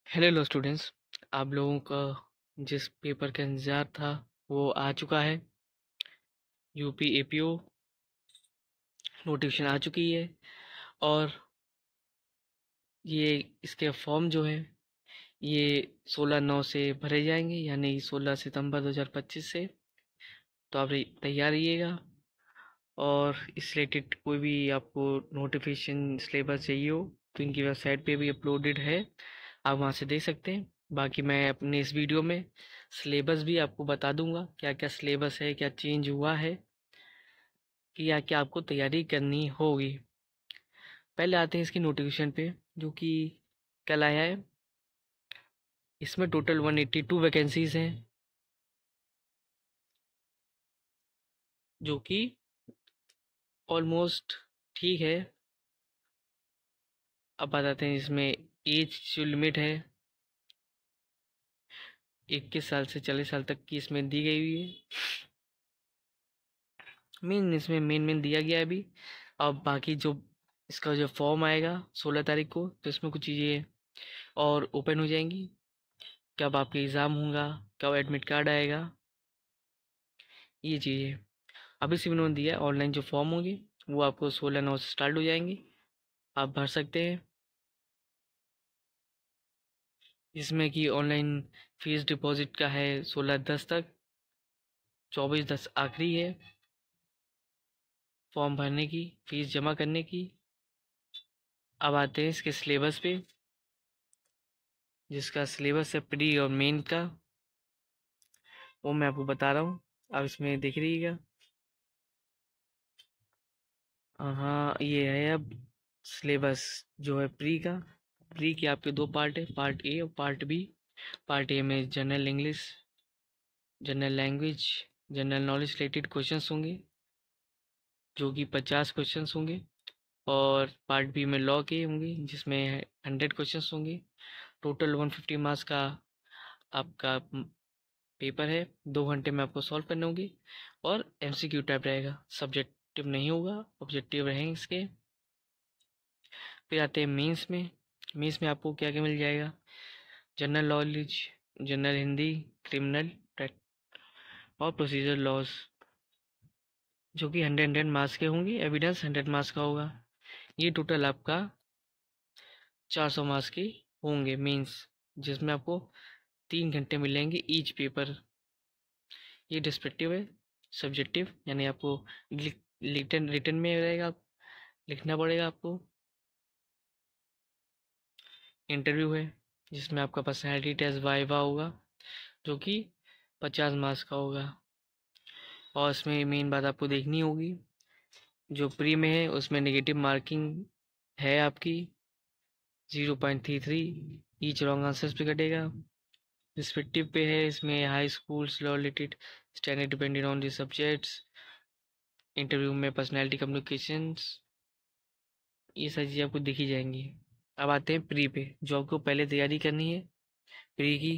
Hello students. आप लोगों का जिस पेपर का इंतज़ार था वो आ चुका है। यूपी एपीओ नोटिफिकेशन आ चुकी है। और ये इसके फॉर्म जो है ये 16/9 से भरे जाएंगे, यानी 16 सितंबर 2025 से। तो आप तैयार रहिएगा। और इस रिलेटेड कोई भी आपको नोटिफिकेशन सिलेबस चाहिए हो तो इनकी वेबसाइट पे भी अपलोडेड है, आप वहाँ से देख सकते हैं। बाकी मैं अपने इस वीडियो में सिलेबस भी आपको बता दूंगा, क्या क्या सिलेबस है, क्या चेंज हुआ है, कि या क्या आपको तैयारी करनी होगी। पहले आते हैं इसकी नोटिफिकेशन पे, जो कि कल आया है। इसमें टोटल 182 वैकेंसीज हैं, जो कि ऑलमोस्ट ठीक है। अब बताते हैं इसमें एज जो लिमिट है 21 साल से 40 साल तक की इसमें दी गई हुई है। मेन दिया गया है अभी। अब बाकी जो इसका जो फॉर्म आएगा 16 तारीख को, तो इसमें कुछ चीज़ें और ओपन हो जाएंगी। कब आपके एग्ज़ाम होगा, कब एडमिट कार्ड आएगा, ये चीज़ें अभी से उन्होंने दिया है। ऑनलाइन जो फॉर्म होंगे वो आपको 16/9 से स्टार्ट हो जाएंगे, आप भर सकते हैं। जिसमें कि ऑनलाइन फीस डिपॉजिट का है 16/10 तक, 24/10 आखिरी है फॉर्म भरने की, फीस जमा करने की। अब आते हैं इसके सिलेबस पे, जिसका सिलेबस है प्री और मेन का, वो मैं आपको बता रहा हूँ। अब इसमें देख लीजिएगा। हाँ, ये है अब सिलेबस जो है प्री का। प्री के आपके दो पार्ट है, पार्ट ए और पार्ट बी। पार्ट ए में general English, general language, general knowledge related questions होंगे, जो कि 50 क्वेश्चंस होंगे। और पार्ट बी में लॉ के होंगे, जिसमें 100 क्वेश्चंस होंगे। टोटल 150 मार्क्स का आपका पेपर है। 2 घंटे में आपको सॉल्व करने होंगे। और एमसीक्यू टाइप रहेगा, सब्जेक्टिव नहीं होगा, ऑब्जेक्टिव रहेंगे इसके। फिर आते हैं मेंस में। मेंस में आपको क्या क्या मिल जाएगा: general knowledge, general Hindi, criminal और प्रोसीजर लॉज, जो कि 100 मार्क्स के होंगे। एविडेंस 100 मार्क्स का होगा। ये टोटल आपका 400 मार्क्स के होंगे मेंस, जिसमें आपको 3 घंटे मिलेंगे ईच पेपर। ये डिस्क्रिप्टिव है, सब्जेक्टिव यानी आपको रिटन रिटन में रहेगा, लिखना पड़ेगा आपको। इंटरव्यू है, जिसमें आपका पर्सनैलिटी टेस्ट वाइवा होगा, जो कि 50 मार्क्स का होगा। और इसमें मेन बात आपको देखनी होगी, जो प्री में है उसमें नेगेटिव मार्किंग है आपकी 0.33, ईच रॉन्ग आंसर्स पे कटेगा। रिस्पेक्टिव पे है, इसमें high schools law related standard depended on the subjects. Interview में पर्सनैलिटी कम्युनिकेशंस, ये सारी चीज़ें आपको दिखी जाएंगी। अब आते हैं प्री पे, जो आपको पहले तैयारी करनी है। प्री की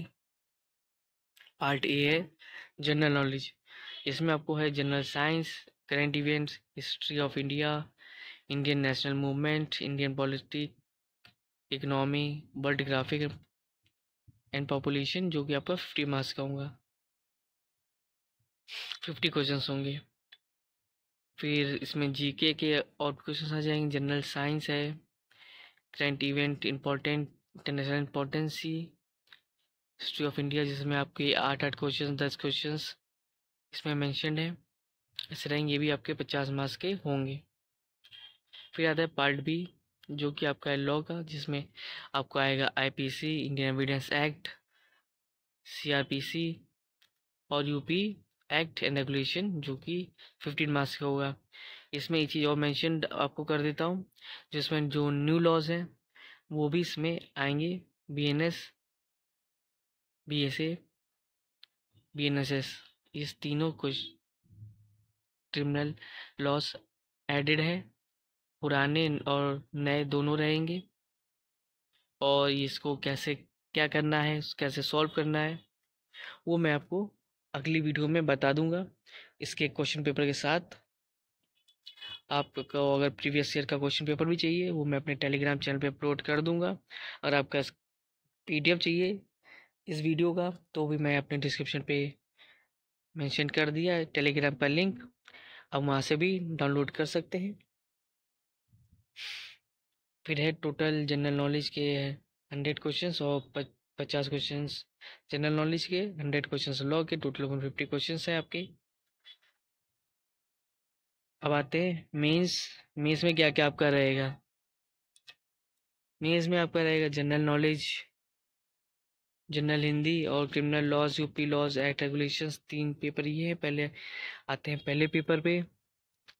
पार्ट ए है जनरल नॉलेज। इसमें आपको है general science, current events, history of India, Indian national movement, Indian politic, economy, world graphic and population, जो कि आपका 50 मार्क्स का होगा। 50 क्वेश्चंस होंगे। फिर इसमें जीके के और क्वेश्चंस आ जाएंगे। जनरल साइंस है, current event important, international impotency, history of India, जिसमें आपके 8 क्वेश्चन 10 क्वेश्चंस इसमें मेंशन्ड है। इस रहेंगे, ये भी आपके 50 मार्क्स के होंगे। फिर आता है पार्ट बी, जो कि आपका है लॉ का, जिसमें आपको आएगा IPC, Indian evidence act, CrPC और यूपी एक्ट एंड रेगुलेशन, जो कि 15 मार्क्स का होगा। इसमें एक चीज़ और मेंशन आपको कर देता हूँ, जिसमें जो न्यू लॉज हैं वो भी इसमें आएंगे। बीएनएस, बीएसए, बीएनएसएस, इस तीनों कुछ क्रिमिनल लॉस एडेड है। पुराने और नए दोनों रहेंगे। और इसको कैसे क्या करना है, कैसे सॉल्व करना है, वो मैं आपको अगली वीडियो में बता दूंगा इसके क्वेश्चन पेपर के साथ। आपको अगर प्रीवियस ईयर का क्वेश्चन पेपर भी चाहिए, वो मैं अपने टेलीग्राम चैनल पे अपलोड कर दूंगा। और आपका PDF चाहिए इस वीडियो का तो भी मैं अपने डिस्क्रिप्शन पे मेंशन कर दिया है टेलीग्राम का लिंक, आप वहाँ से भी डाउनलोड कर सकते हैं। फिर है टोटल जनरल नॉलेज के 100 क्वेश्चंस और 50 क्वेश्चंस जनरल नॉलेज के, 100 क्वेश्चंस लॉ के, टोटल 150 क्वेश्चंस हैं आपके। अब आते हैं मेंस। मेंस में क्या क्या आपका रहेगा। मेंस में आपका रहेगा जनरल नॉलेज, जनरल हिंदी और criminal laws, UP laws, act regulations, 3 paper ये हैं। पहले आते हैं पहले पेपर पे,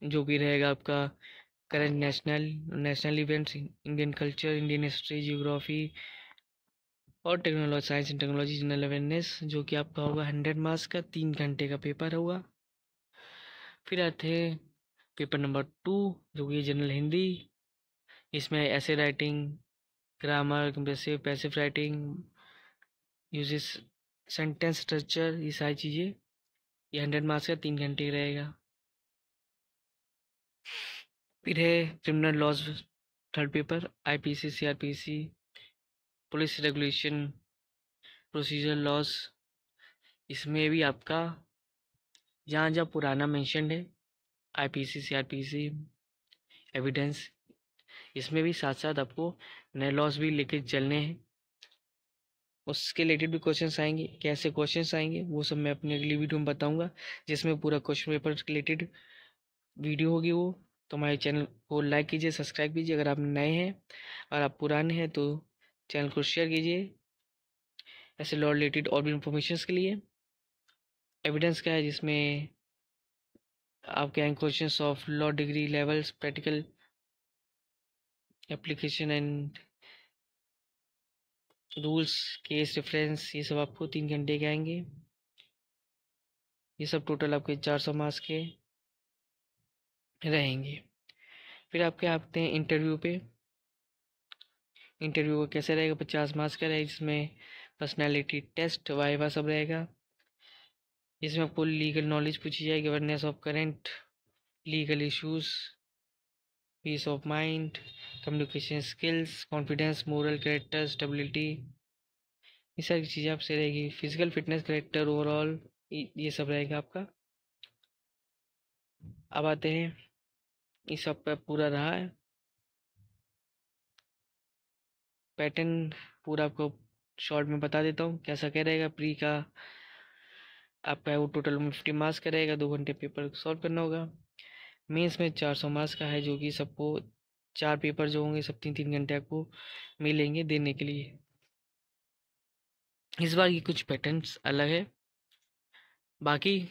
जो कि रहेगा आपका current national events, Indian culture, Indian history, geography और technology, science and technology, general awareness, जो कि आपका होगा 100 मार्क्स का, 3 घंटे का पेपर होगा। फिर आते हैं पेपर नंबर 2, जो कि जनरल हिंदी। इसमें ऐसे writing, grammar, compressive passive writing, uses, sentence structure, ये सारी चीज़ें, ये 100 मार्क्स का 3 घंटे रहेगा। फिर है criminal laws, third paper, IPC, CrPC, police regulation, procedure laws. इसमें भी आपका जहाँ जहाँ पुराना मेंशन्ड है, आईपीसी, सीआरपीसी, एविडेंस, इसमें भी साथ साथ आपको नए लॉज भी लेके चलने हैं। उसके रिलेटेड भी क्वेश्चंस आएंगे, कैसे क्वेश्चंस आएंगे वो सब मैं अपनी अगली वीडियो में बताऊंगा, जिसमें पूरा क्वेश्चन पेपर रिलेटेड वीडियो होगी वो। तो हमारे चैनल को लाइक कीजिए, सब्सक्राइब कीजिए अगर आप नए हैं, और आप पुराने हैं तो चैनल को शेयर कीजिए ऐसे लॉ रिलेटेड और भी इंफॉर्मेशन के लिए। एविडेंस क्या है, जिसमें आपके हैं questions of law degree levels, practical application and rules, case reference, ये सब आपको 3 घंटे के आएंगे। ये सब टोटल आपके 400 मार्क्स के रहेंगे। फिर आपके आते हैं इंटरव्यू पे। इंटरव्यू कैसे रहेगा, 50 मार्क्स का रहेगा, जिसमें पर्सनैलिटी टेस्ट, वाइवा सब रहेगा। इसमें आपको लीगल नॉलेज पूछी जाएगी, awareness of current legal issues, peace of mind, communication skills, confidence, moral character, stability, ये सारी चीज़ें आपसे रहेगी। फिजिकल फिटनेस, कैरेक्टर, ओवरऑल, ये सब रहेगा आपका। अब आते हैं, इस सब पर पूरा रहा है पैटर्न, पूरा आपको शॉर्ट में बता देता हूँ कैसा क्या रहेगा। प्री का आपका है वो टोटल 50 मार्क्स का रहेगा, 2 घंटे पेपर सॉल्व करना होगा। मेंस में 400 मार्क्स का है, जो कि सबको 4 पेपर जो होंगे सब 3-3 घंटे आपको मिलेंगे देने के लिए। इस बार की कुछ पैटर्न्स अलग है। बाकी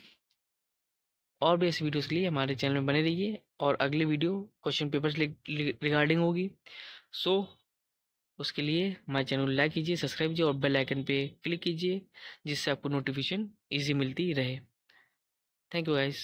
और भी ऐसी वीडियोस के लिए हमारे चैनल में बने रहिए, और अगली वीडियो क्वेश्चन पेपर्स रिगार्डिंग होगी। सो उसके लिए हमारे चैनल को लाइक कीजिए, सब्सक्राइब कीजिए और बेल आइकन पे क्लिक कीजिए, जिससे आपको नोटिफिकेशन ईजी मिलती रहे। Thank you guys.